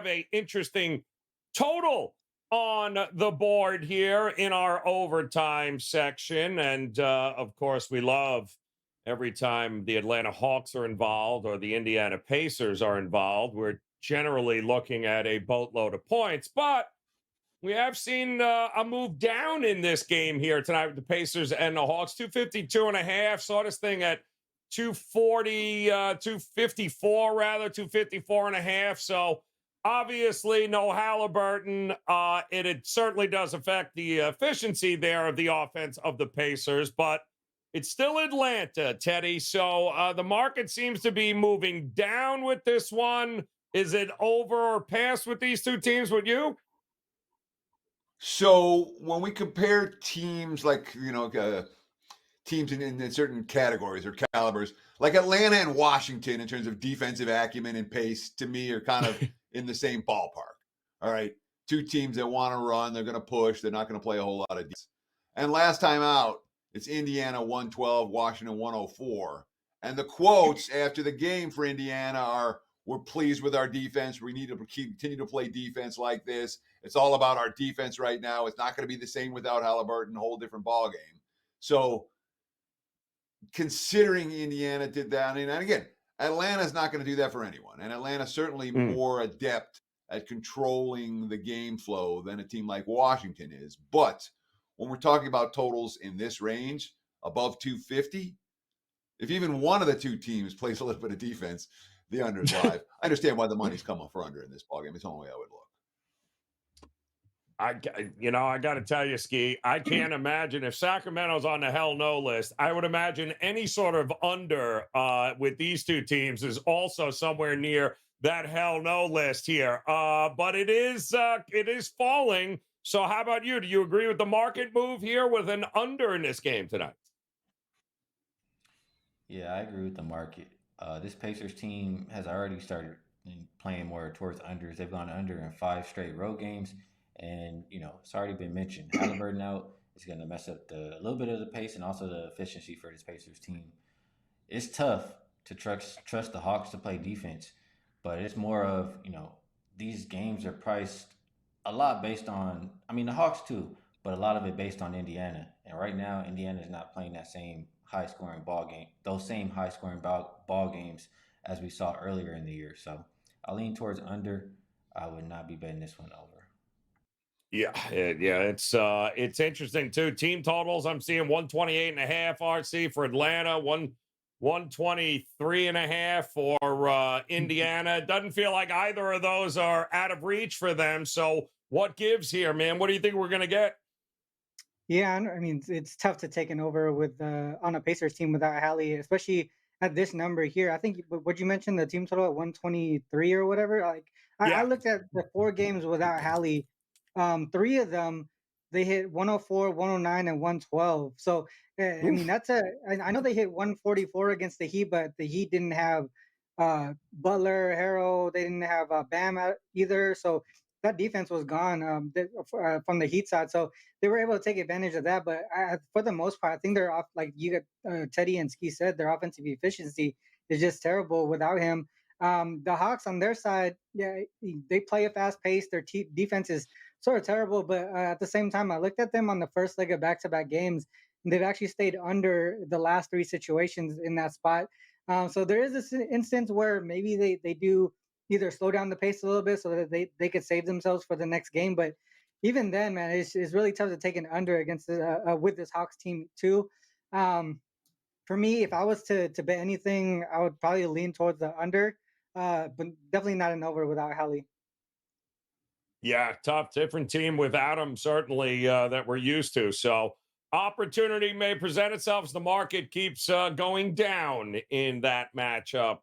a interesting total on the board here in our overtime section. And of course, we love every time the Atlanta Hawks are involved or the Indiana Pacers are involved. We're generally looking at a boatload of points, but we have seen a move down in this game here tonight with the Pacers and the Hawks. 252 and a half. Saw this thing at 240, 254 rather, 254 and a half. So obviously no Haliburton. It certainly does affect the efficiency there of the offense of the Pacers, but it's still Atlanta, Teddy. So the market seems to be moving down with this one. Is it over or past with these two teams with you? So when we compare teams like, teams in certain categories or calibers, like Atlanta and Washington in terms of defensive acumen and pace, to me are kind of in the same ballpark. All right. Two teams that want to run, they're going to push, they're not going to play a whole lot of defense. And last time out, it's Indiana 112, Washington 104. And the quotes after the game for Indiana are, we're pleased with our defense. We need to continue to play defense like this. It's all about our defense right now. It's not going to be the same without Haliburton, a whole different ball game. So considering Indiana did that, and again, Atlanta's not going to do that for anyone. And Atlanta's certainly more adept at controlling the game flow than a team like Washington is. But when we're talking about totals in this range, above 250, if even one of the two teams plays a little bit of defense, the under is live. I understand why the money's come up for under in this ballgame. It's the only way I would look. I got to tell you, Ski, I can't imagine if Sacramento's on the hell no list. I would imagine any sort of under with these two teams is also somewhere near that hell no list here. But it is falling. So how about you? Do you agree with the market move here with an under in this game tonight? Yeah, I agree with the market. This Pacers team has already started playing more towards unders. They've gone under in 5 straight road games. And, it's already been mentioned. Haliburton out is going to mess up a little bit of the pace and also the efficiency for this Pacers team. It's tough to trust the Hawks to play defense, but it's more of, these games are priced a lot based on, the Hawks too, but a lot of it based on Indiana. And right now, Indiana is not playing that same high-scoring ball game, those same high-scoring ball games as we saw earlier in the year. So I lean towards under. I would not be betting this one over. Yeah, it's interesting too. Team totals, I'm seeing 128 and a half RC for Atlanta, 123 and a half for Indiana. It doesn't feel like either of those are out of reach for them. So what gives here, man? What do you think we're going to get? Yeah, it's tough to take an over with on a Pacers team without Hallie, especially at this number here. I think what you mentioned, the team total at 123 or whatever. Like I looked at the 4 games without Hallie. 3 of them they hit 104, 109, and 112. So that's I know they hit 144 against the Heat, but the Heat didn't have Butler, Harrell. They didn't have Bam either. So that defense was gone from the Heat side. So they were able to take advantage of that. But for the most part, I think they're off. Like you got Teddy and Ski said, their offensive efficiency is just terrible without him. The Hawks on their side, yeah, they play a fast pace. Their defense is sort of terrible, but at the same time, I looked at them on the first leg of back-to-back games, and they've actually stayed under the last 3 situations in that spot. So there is this instance where maybe they do either slow down the pace a little bit so that they could save themselves for the next game. But even then, man, it's really tough to take an under against with this Hawks team too. For me, if I was to bet anything, I would probably lean towards the under, but definitely not an over without Hallie. Yeah, tough, different team without him, certainly, that we're used to. So opportunity may present itself as the market keeps going down in that matchup.